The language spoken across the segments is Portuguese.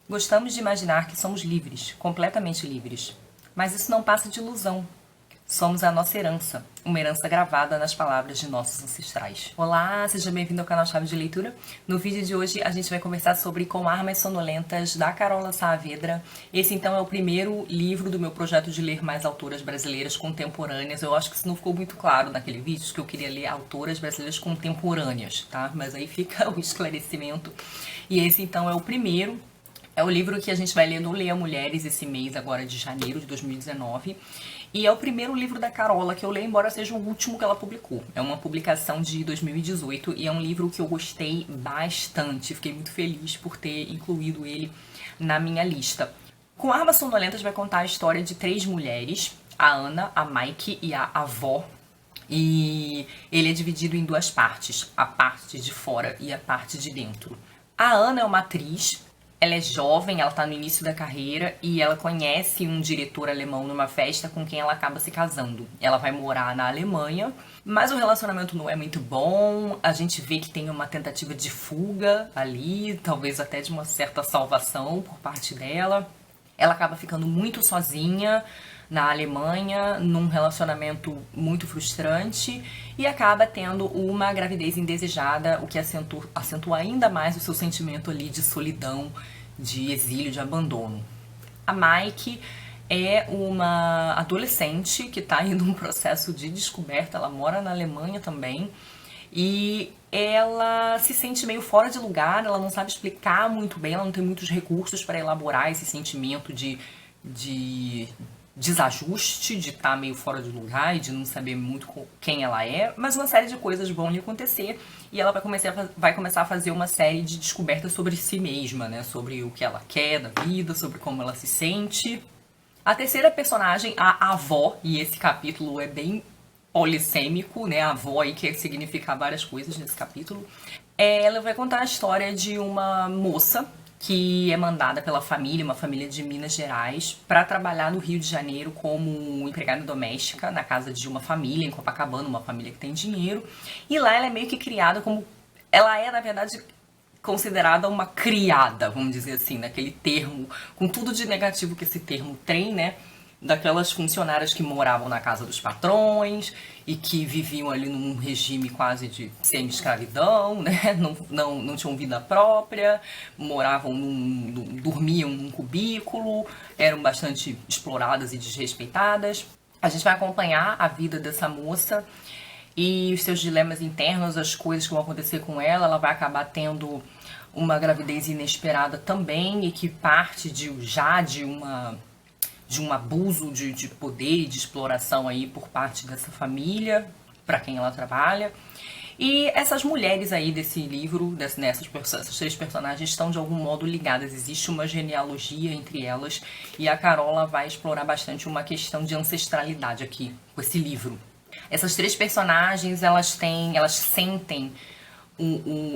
Gostamos de imaginar que somos livres, completamente livres. Mas isso não passa de ilusão. Somos a nossa herança, uma herança gravada nas palavras de nossos ancestrais. Olá, seja bem-vindo ao canal Chave de Leitura. No vídeo de hoje a gente vai conversar sobre Com Armas Sonolentas, da Carola Saavedra. Esse então é o primeiro livro do meu projeto de ler mais autoras brasileiras contemporâneas. Eu acho que isso não ficou muito claro naquele vídeo, que eu queria ler autoras brasileiras contemporâneas, tá? Mas aí fica o esclarecimento. E esse então é o primeiro. É o livro que a gente vai ler no Leia Mulheres esse mês, agora de janeiro de 2019. E é o primeiro livro da Carola que eu leio, embora seja o último que ela publicou. É uma publicação de 2018 e é um livro que eu gostei bastante. Fiquei muito feliz por ter incluído ele na minha lista. Com Armas Sonolentas vai contar a história de 3 mulheres, a Ana, a Mike e a avó. E ele é dividido em 2 partes, a parte de fora e a parte de dentro. A Ana é uma atriz. Ela é jovem, ela tá no início da carreira e ela conhece um diretor alemão numa festa com quem ela acaba se casando. Ela vai morar na Alemanha, mas o relacionamento não é muito bom. A gente vê que tem uma tentativa de fuga ali, talvez até de uma certa salvação por parte dela. Ela acaba ficando muito sozinha na Alemanha, num relacionamento muito frustrante, e acaba tendo uma gravidez indesejada, o que acentua ainda mais o seu sentimento ali de solidão, de exílio, de abandono. A Mike é uma adolescente que está indo num processo de descoberta, ela mora na Alemanha também, e ela se sente meio fora de lugar, ela não sabe explicar muito bem, ela não tem muitos recursos para elaborar esse sentimento de desajuste, de estar meio fora de lugar e de não saber muito quem ela é, mas uma série de coisas vão lhe acontecer e ela vai começar a fazer uma série de descobertas sobre si mesma, né? Sobre o que ela quer da vida, sobre como ela se sente. A terceira personagem, a avó, e esse capítulo é bem polissêmico, né? A avó aí quer significar várias coisas nesse capítulo. Ela vai contar a história de uma moça que é mandada pela família, uma família de Minas Gerais, para trabalhar no Rio de Janeiro como empregada doméstica na casa de uma família em Copacabana, uma família que tem dinheiro. E lá ela é meio que criada como... Ela é, na verdade, considerada uma criada, vamos dizer assim, naquele termo, com tudo de negativo que esse termo tem, né? Daquelas funcionárias que moravam na casa dos patrões e que viviam ali num regime quase de semi-escravidão, né? Não tinham vida própria, dormiam num cubículo, eram bastante exploradas e desrespeitadas. A gente vai acompanhar a vida dessa moça e os seus dilemas internos, as coisas que vão acontecer com ela. Ela vai acabar tendo uma gravidez inesperada também e que parte de um abuso de poder e de exploração aí por parte dessa família, para quem ela trabalha. E essas mulheres aí desse livro, essas 3 personagens estão de algum modo ligadas, existe uma genealogia entre elas, e a Carola vai explorar bastante uma questão de ancestralidade aqui, com esse livro. Essas 3 personagens, elas sentem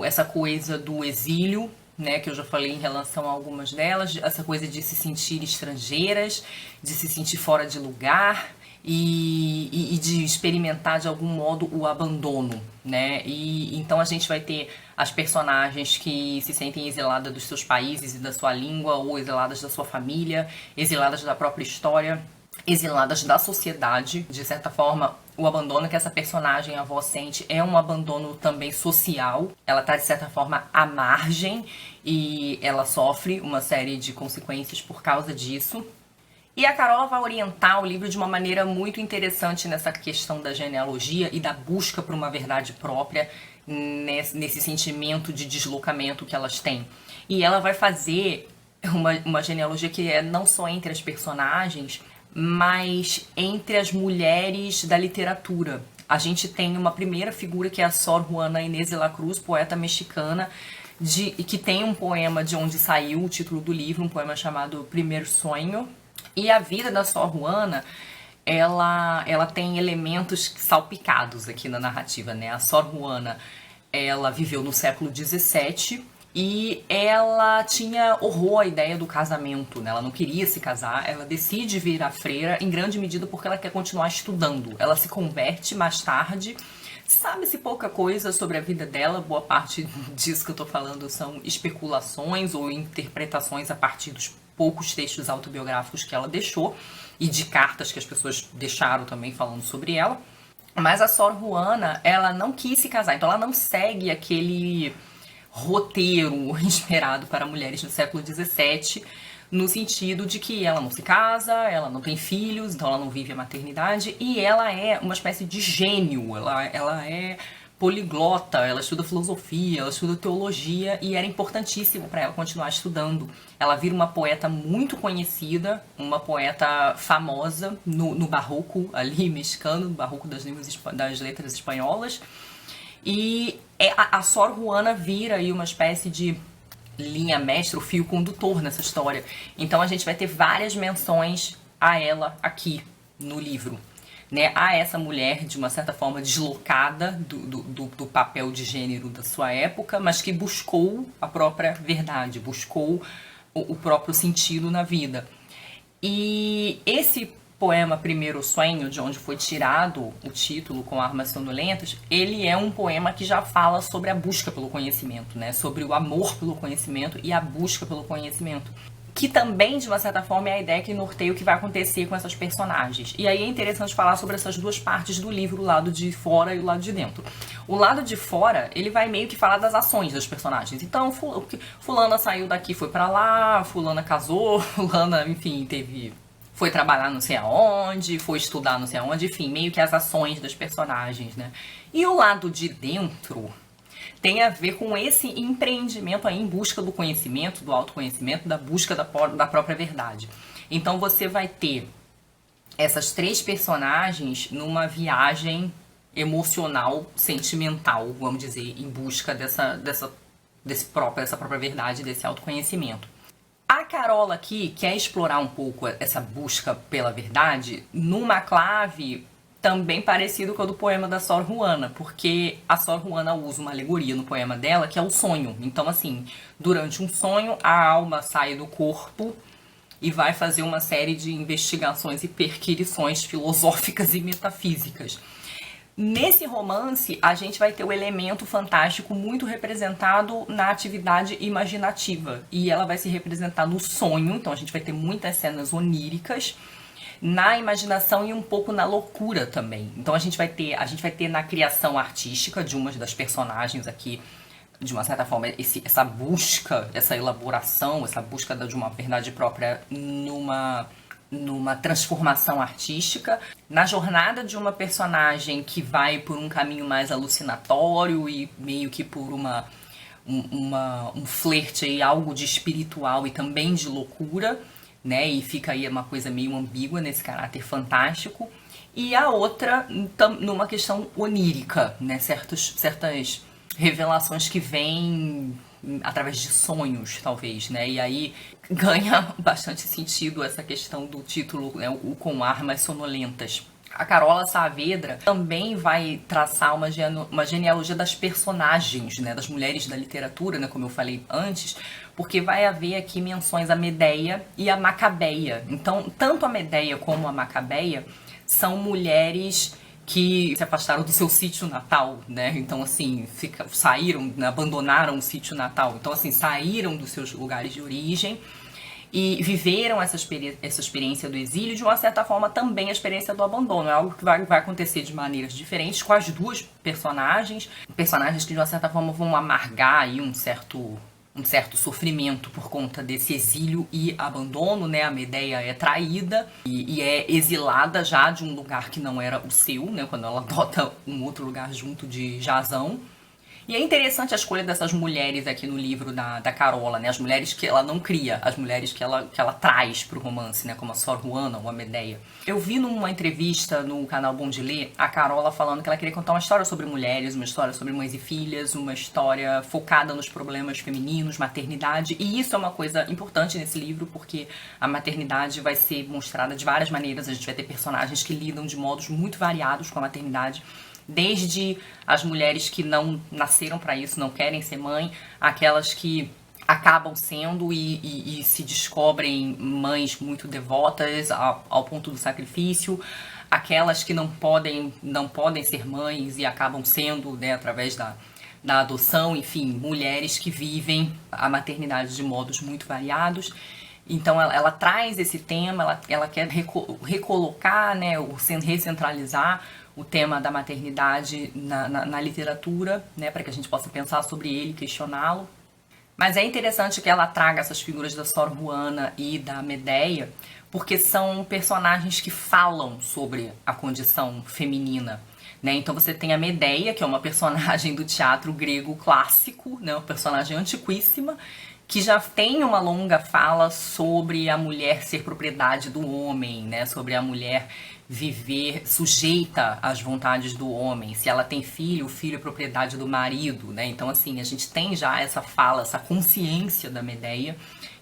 essa coisa do exílio, né, que eu já falei em relação a algumas delas, essa coisa de se sentir estrangeiras, de se sentir fora de lugar e de experimentar de algum modo o abandono, né? E então a gente vai ter as personagens que se sentem exiladas dos seus países e da sua língua, ou exiladas da sua família, exiladas da própria história, exiladas da sociedade. De certa forma, o abandono que essa personagem, a avó, sente é um abandono também social. Ela está, de certa forma, à margem e ela sofre uma série de consequências por causa disso. E a Carola vai orientar o livro de uma maneira muito interessante nessa questão da genealogia e da busca por uma verdade própria, nesse sentimento de deslocamento que elas têm. E ela vai fazer uma genealogia que é não só entre as personagens, mas entre as mulheres da literatura. A gente tem uma primeira figura que é a Sor Juana Inés de la Cruz, poeta mexicana, que tem um poema de onde saiu o título do livro, um poema chamado Primeiro Sonho. E a vida da Sor Juana, ela tem elementos salpicados aqui na narrativa, né? A Sor Juana, ela viveu no século XVII, e ela tinha horror à ideia do casamento, né? Ela não queria se casar, ela decide virar freira em grande medida porque ela quer continuar estudando. Ela se converte mais tarde, Sabe-se pouca coisa sobre a vida dela, boa parte disso que eu tô falando são especulações ou interpretações a partir dos poucos textos autobiográficos que ela deixou e de cartas que as pessoas deixaram também falando sobre ela. Mas a Sor Juana, ela não quis se casar, então ela não segue aquele roteiro esperado para mulheres no século XVII, no sentido de que ela não se casa, ela não tem filhos, então ela não vive a maternidade, e ela é uma espécie de gênio, ela é poliglota, ela estuda filosofia, ela estuda teologia, e era importantíssimo para ela continuar estudando. Ela vira uma poeta muito conhecida, uma poeta famosa no barroco ali mexicano, no barroco das letras espanholas, e a Sor Juana vira aí uma espécie de linha mestra, o fio condutor nessa história. Então a gente vai ter várias menções a ela aqui no livro, né? A essa mulher, de uma certa forma, deslocada do papel de gênero da sua época, mas que buscou a própria verdade, buscou o próprio sentido na vida. E esse poema Primeiro Sonho, de onde foi tirado o título Com Armas Sonolentas, ele é um poema que já fala sobre a busca pelo conhecimento, né? Sobre o amor pelo conhecimento e a busca pelo conhecimento. Que também, de uma certa forma, é a ideia que norteia o que vai acontecer com essas personagens. E aí é interessante falar sobre essas duas partes do livro, o lado de fora e o lado de dentro. O lado de fora, ele vai meio que falar das ações das personagens. Então, fulana saiu daqui, foi pra lá, fulana casou, fulana, enfim, foi trabalhar não sei aonde, foi estudar não sei aonde, enfim, meio que as ações das personagens, né? E o lado de dentro tem a ver com esse empreendimento aí em busca do conhecimento, do autoconhecimento, da busca da própria verdade. Então você vai ter essas três personagens numa viagem emocional, sentimental, vamos dizer, em busca dessa própria verdade, desse autoconhecimento. A Carola aqui quer explorar um pouco essa busca pela verdade numa clave também parecido com a do poema da Sor Juana, porque a Sor Juana usa uma alegoria no poema dela, que é o sonho. Então, assim, durante um sonho, a alma sai do corpo e vai fazer uma série de investigações e perquirições filosóficas e metafísicas. Nesse romance, a gente vai ter o elemento fantástico muito representado na atividade imaginativa. E ela vai se representar no sonho, então a gente vai ter muitas cenas oníricas, na imaginação e um pouco na loucura também. Então a gente vai ter na criação artística de uma das personagens aqui, de uma certa forma, essa busca, essa elaboração, essa busca de uma verdade própria numa transformação artística, na jornada de uma personagem que vai por um caminho mais alucinatório e meio que por um flerte aí, algo de espiritual e também de loucura, né? E fica aí uma coisa meio ambígua nesse caráter fantástico. E a outra numa questão onírica, né? Certas revelações que vêm através de sonhos, talvez, né? E aí ganha bastante sentido essa questão do título, né? O Com Armas Sonolentas. A Carola Saavedra também vai traçar uma genealogia das personagens, né? Das mulheres da literatura, né? Como eu falei antes, porque vai haver aqui menções a Medeia e a Macabeia. Então, tanto a Medeia como a Macabeia são mulheres que se afastaram do seu sítio natal, né? Então, assim, saíram, abandonaram o sítio natal. Então, assim, saíram dos seus lugares de origem e viveram essa experiência do exílio, de uma certa forma também a experiência do abandono. É algo que vai acontecer de maneiras diferentes com as duas personagens que de uma certa forma vão amargar aí um certo sofrimento por conta desse exílio e abandono, né? A Medeia é traída e é exilada já de um lugar que não era o seu, né? Quando ela adota um outro lugar junto de Jasão. E é interessante a escolha dessas mulheres aqui no livro da Carola, né? As mulheres que ela não cria, as mulheres que ela traz pro romance, né? Como a Sor Juana ou a Medeia. Eu vi numa entrevista no canal Bom de Ler, a Carola falando que ela queria contar uma história sobre mulheres, uma história sobre mães e filhas, uma história focada nos problemas femininos, maternidade. E isso é uma coisa importante nesse livro, porque a maternidade vai ser mostrada de várias maneiras. A gente vai ter personagens que lidam de modos muito variados com a maternidade. Desde as mulheres que não nasceram para isso, não querem ser mãe, aquelas que acabam sendo e se descobrem mães muito devotas ao ponto do sacrifício, aquelas que não podem ser mães e acabam sendo, né, através da adoção, enfim, mulheres que vivem a maternidade de modos muito variados. Então ela traz esse tema, ela quer recolocar, né, recentralizar o tema da maternidade na literatura, né, para que a gente possa pensar sobre ele, questioná-lo. Mas é interessante que ela traga essas figuras da Sor Juana e da Medeia, porque são personagens que falam sobre a condição feminina, né? Então você tem a Medeia, que é uma personagem do teatro grego clássico, né? Uma personagem antiquíssima, que já tem uma longa fala sobre a mulher ser propriedade do homem, né? Sobre a mulher viver sujeita às vontades do homem. Se ela tem filho, o filho é propriedade do marido, né? Então, assim, a gente tem já essa fala, essa consciência da Medeia,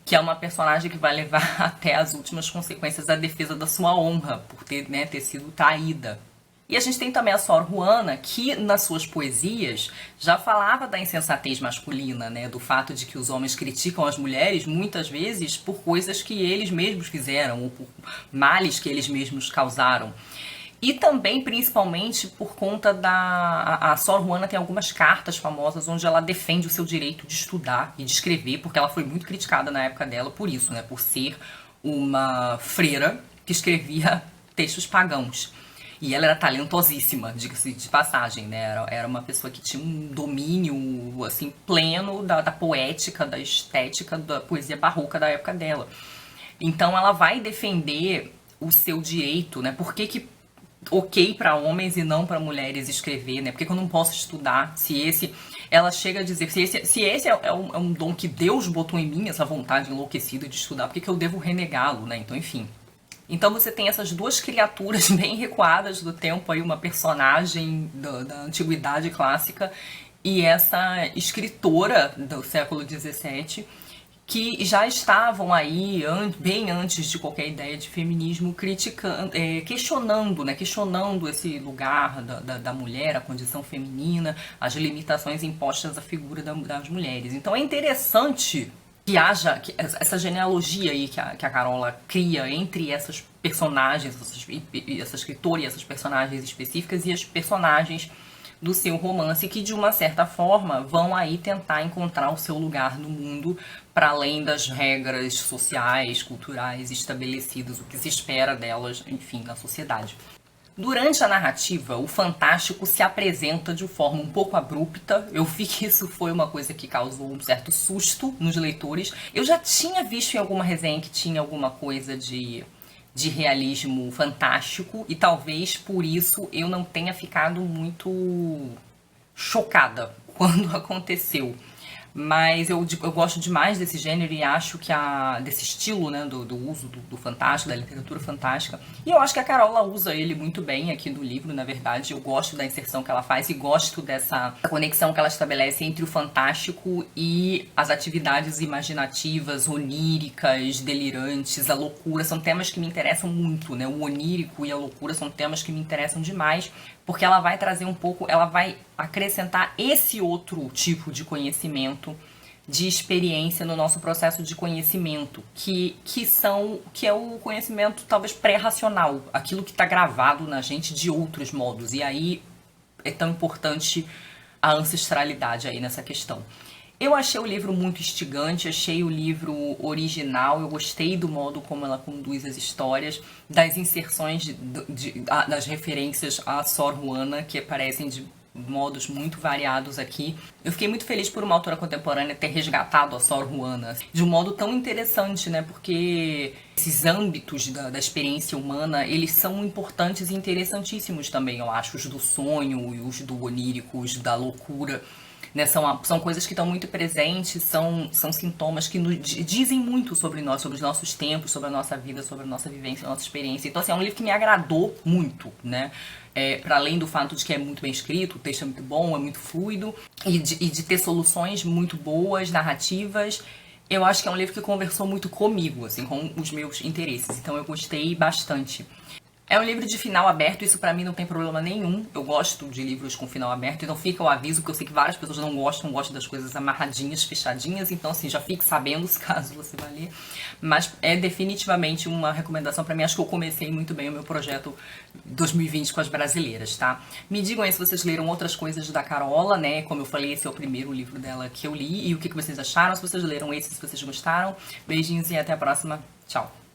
que é uma personagem que vai levar até as últimas consequências da defesa da sua honra, por ter, né, ter sido traída. E a gente tem também a Sor Juana, que nas suas poesias já falava da insensatez masculina, né? Do fato de que os homens criticam as mulheres muitas vezes por coisas que eles mesmos fizeram, ou por males que eles mesmos causaram. E também, principalmente, por conta a Sor Juana tem algumas cartas famosas onde ela defende o seu direito de estudar e de escrever, porque ela foi muito criticada na época dela por isso, né? Por ser uma freira que escrevia textos pagãos. E ela era talentosíssima, diga-se de passagem, né? Era uma pessoa que tinha um domínio, assim, pleno da poética, da estética, da poesia barroca da época dela. Então ela vai defender o seu direito, né? Por que ok para homens e não para mulheres escrever, né? Por que eu não posso estudar? Ela chega a dizer, se esse é um dom que Deus botou em mim, essa vontade enlouquecida de estudar, por que eu devo renegá-lo, né? Então, enfim. Então você tem essas duas criaturas bem recuadas do tempo, aí uma personagem da antiguidade clássica e essa escritora do século XVII, que já estavam aí, bem antes de qualquer ideia de feminismo, criticando, questionando esse lugar da mulher, a condição feminina, as limitações impostas à figura das mulheres. Então é interessante que haja essa genealogia aí que a Carola cria entre essas personagens, essa escritora e essas personagens específicas e as personagens do seu romance, que de uma certa forma vão aí tentar encontrar o seu lugar no mundo para além das regras sociais, culturais estabelecidas, o que se espera delas, enfim, na sociedade. Durante a narrativa, o fantástico se apresenta de forma um pouco abrupta. Eu vi que isso foi uma coisa que causou um certo susto nos leitores. Eu já tinha visto em alguma resenha que tinha alguma coisa de realismo fantástico e talvez por isso eu não tenha ficado muito chocada quando aconteceu. Mas eu gosto demais desse gênero e acho que desse estilo, né, do uso do fantástico, da literatura fantástica. E eu acho que a Carola usa ele muito bem aqui no livro, na verdade. Eu gosto da inserção que ela faz e gosto dessa conexão que ela estabelece entre o fantástico e as atividades imaginativas, oníricas, delirantes, a loucura. São temas que me interessam muito, né? O onírico e a loucura são temas que me interessam demais, porque ela vai trazer um pouco, ela vai acrescentar esse outro tipo de conhecimento, de experiência no nosso processo de conhecimento, que é o conhecimento talvez pré-racional, aquilo que está gravado na gente de outros modos. E aí é tão importante a ancestralidade aí nessa questão. Eu achei o livro muito instigante, achei o livro original, eu gostei do modo como ela conduz as histórias, das inserções, das referências à Sor Juana, que aparecem de modos muito variados aqui. Eu fiquei muito feliz por uma autora contemporânea ter resgatado a Sor Juana de um modo tão interessante, né? Porque esses âmbitos da experiência humana, eles são importantes e interessantíssimos também, eu acho, os do sonho, os do onírico, os da loucura. Né, são coisas que estão muito presentes, são sintomas que nos dizem muito sobre nós, sobre os nossos tempos, sobre a nossa vida, sobre a nossa vivência, a nossa experiência. Então, assim, é um livro que me agradou muito, né? Para além do fato de que é muito bem escrito, o texto é muito bom, é muito fluido, e de ter soluções muito boas, narrativas. Eu acho que é um livro que conversou muito comigo, assim, com os meus interesses. Então, eu gostei bastante. É um livro de final aberto, isso pra mim não tem problema nenhum. Eu gosto de livros com final aberto, então fica o aviso, porque eu sei que várias pessoas não gostam das coisas amarradinhas, fechadinhas, então assim, já fique sabendo caso você vá ler. Mas é definitivamente uma recomendação pra mim, acho que eu comecei muito bem o meu projeto 2020 com as brasileiras, tá? Me digam aí se vocês leram outras coisas da Carola, né? Como eu falei, esse é o primeiro livro dela que eu li, e o que vocês acharam, se vocês leram esse, se vocês gostaram. Beijinhos e até a próxima. Tchau!